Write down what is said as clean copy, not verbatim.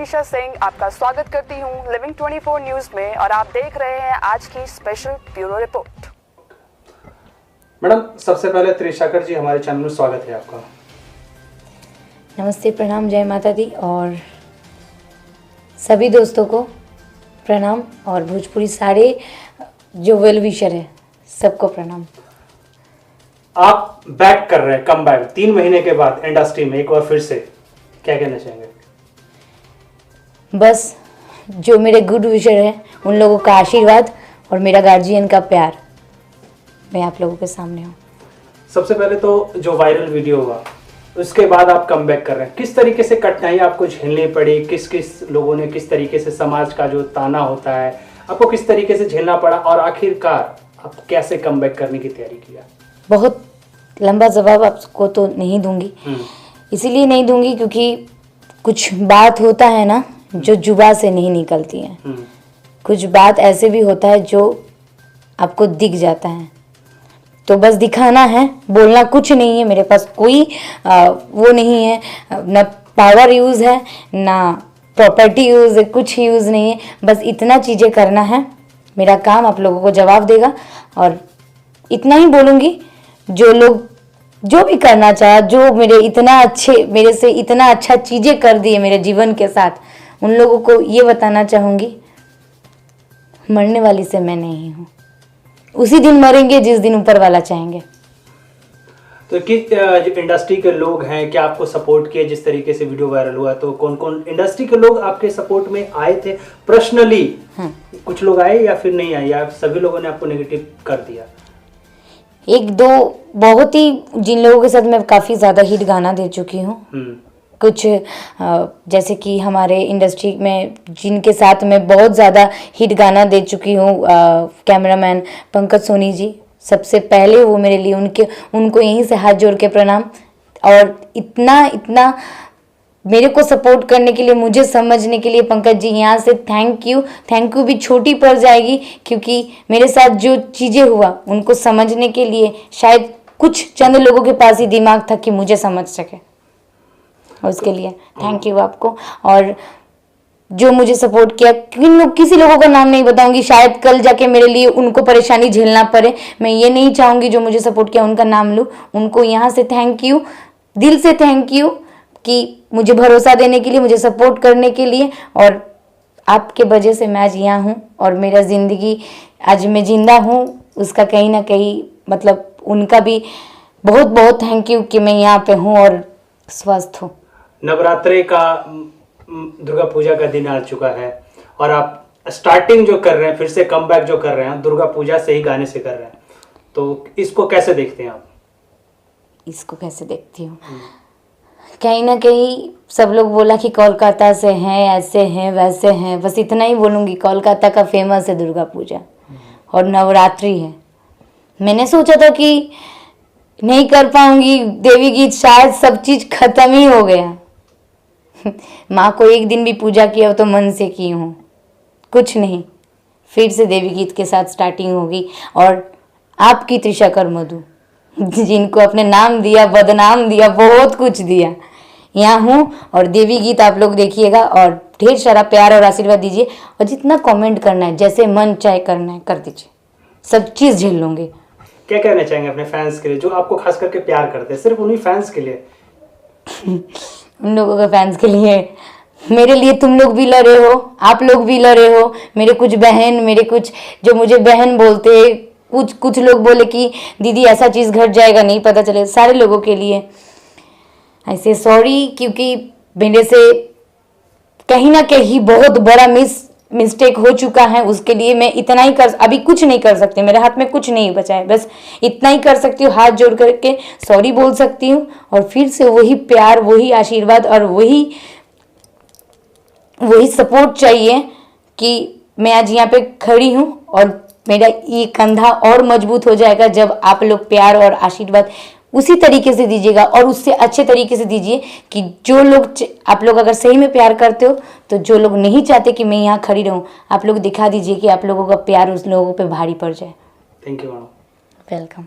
त्रिशा सिंह आपका स्वागत करती हूं लिविंग 24 न्यूज में और आप देख रहे हैं आज की स्पेशल ब्यूरो रिपोर्ट। मैडम, सबसे पहले त्रिशाकर जी हमारे चैनल में स्वागत है आपका। नमस्ते, प्रणाम, जय माता दी और सभी दोस्तों को प्रणाम और भोजपुरी सारे जो वेल विशर है सबको प्रणाम। आप बैक कर रहे हैं, कम बैक 3 महीने के बाद इंडस्ट्री में एक बार फिर से, क्या कहना चाहेंगे? बस जो मेरे गुड विशर है उन लोगों का आशीर्वाद और मेरा गार्जियन का प्यार, मैं आप लोगों के सामने हूँ। सबसे पहले तो जो वायरल वीडियो हुआ उसके बाद आप कम बैक कर रहे हैं, किस तरीके से कठिनाई आपको झेलनी पड़ी? किस किस लोगों ने किस तरीके से, समाज का जो ताना होता है आपको किस तरीके से झेलना पड़ा और आखिरकार आप कैसे कम बैक करने की तैयारी किया? बहुत लंबा जवाब आपको तो नहीं दूंगी, इसीलिए नहीं दूंगी क्योंकि कुछ बात होता है ना जो जुबा से नहीं निकलती है, कुछ बात ऐसे भी होता है जो आपको दिख जाता है, तो बस दिखाना है, बोलना कुछ नहीं है। मेरे पास कोई वो नहीं है, ना पावर यूज़ है ना प्रॉपर्टी यूज़ है, कुछ यूज़ नहीं है, बस इतना चीज़ें करना है। मेरा काम आप लोगों को जवाब देगा और इतना ही बोलूँगी, जो लोग जो भी करना चाहा, जो मेरे से इतना अच्छा चीज़ें कर दिए मेरे जीवन के साथ, उन लोगों को ये बताना चाहूँगी, मरने वाली से मैं नहीं हूँ। उसी दिन मरेंगे जिस दिन ऊपर वाला चाहेंगे। तो जो इंडस्ट्री के लोग हैं, क्या आपको सपोर्ट किए? जिस तरीके से वीडियो वायरल हुआ तो कौन कौन इंडस्ट्री के लोग आपके सपोर्ट में आए थे पर्सनली? कुछ लोग आए या फिर नहीं आए, या सभी लोगों ने आपको नेगेटिव कर दिया? एक दो बहुत ही, जिन लोगों के साथ मैं काफ़ी ज़्यादा हिट गाना दे चुकी हूँ, कुछ जैसे कि हमारे इंडस्ट्री में जिनके साथ मैं बहुत ज़्यादा हिट गाना दे चुकी हूँ, कैमरामैन पंकज सोनी जी, सबसे पहले वो मेरे लिए, उनको यहीं से हाथ जोड़ के प्रणाम। और इतना मेरे को सपोर्ट करने के लिए, मुझे समझने के लिए पंकज जी, यहाँ से थैंक यू भी छोटी पड़ जाएगी क्योंकि मेरे साथ जो चीज़ें हुआ उनको समझने के लिए शायद कुछ चंद लोगों के पास ही दिमाग था कि मुझे समझ सके, और उसके लिए थैंक यू आपको। और जो मुझे सपोर्ट किया, किसी लोगों का नाम नहीं बताऊंगी, शायद कल जाके मेरे लिए उनको परेशानी झेलना पड़े, मैं ये नहीं चाहूँगी। जो मुझे सपोर्ट किया उनका नाम लूँ, उनको यहाँ से थैंक यू, दिल से थैंक यू कि मुझे भरोसा देने के लिए, मुझे सपोर्ट करने के लिए, और आपके वजह से मैं आज यहाँ हूँ और मेरा ज़िंदगी आज मैं जिंदा हूँ, उसका कहीं ना कहीं मतलब उनका भी बहुत बहुत थैंक यू कि मैं यहाँ पे हूँ और स्वस्थ हूँ। नवरात्रि का, दुर्गा पूजा का दिन आ चुका है और आप स्टार्टिंग जो कर रहे हैं, फिर से कमबैक जो कर रहे हैं, दुर्गा पूजा से ही गाने से कर रहे हैं, तो इसको कैसे देखते हैं आप? इसको कैसे देखती हूँ, कहीं ना कहीं सब लोग बोला कि कोलकाता से हैं, ऐसे हैं, वैसे हैं, बस इतना ही बोलूँगी। कोलकाता का फेमस है दुर्गा पूजा और नवरात्रि है। मैंने सोचा था कि नहीं कर पाऊंगी देवी गीत, शायद सब चीज़ खत्म ही हो गया। माँ को एक दिन भी पूजा किया हो तो मन से की हूँ, कुछ नहीं, फिर से देवी गीत के साथ स्टार्टिंग होगी। और आपकी त्रिशाकर मधु, जिनको अपने नाम दिया, बदनाम दिया, बहुत कुछ दिया, यहाँ हूँ और देवी गीत आप लोग देखिएगा और ढेर सारा प्यार और आशीर्वाद दीजिए। और जितना कमेंट करना है, जैसे मन चाहे करना है कर दीजिए, सब चीज़ झेल लूँगी। क्या कहना चाहेंगे अपने फैंस के लिए जो आपको खास करके प्यार करते हैं, सिर्फ उन्हीं फैंस के लिए? उन लोगों के फैंस के लिए, मेरे लिए तुम लोग भी लड़े हो, आप लोग भी लड़े हो, मेरे कुछ बहन, मेरे कुछ जो मुझे बहन बोलते, कुछ लोग बोले कि दीदी ऐसा चीज़ घट जाएगा, नहीं पता चले, सारे लोगों के लिए ऐसे सॉरी, क्योंकि मेरे से कहीं ना कहीं बहुत बड़ा मिस्टेक हो चुका है। उसके लिए मैं इतना ही अभी कुछ नहीं कर सकती, मेरे हाथ में कुछ नहीं बचा है, बस इतना ही कर सकती हूँ, हाथ जोड़ करके सॉरी बोल सकती हूँ और फिर से वही प्यार, वही आशीर्वाद और वही सपोर्ट चाहिए कि मैं आज यहाँ पे खड़ी हूँ और मेरा ये कंधा और मजबूत हो जाएगा जब आप लोग प्यार और आशीर्वाद उसी तरीके से दीजिएगा और उससे अच्छे तरीके से दीजिए कि जो लोग, आप लोग अगर सही में प्यार करते हो तो जो लोग नहीं चाहते कि मैं यहाँ खड़ी रहूँ, आप लोग दिखा दीजिए कि आप लोगों का प्यार उस लोगों पे भारी पड़ जाए। Thank you. वेलकम।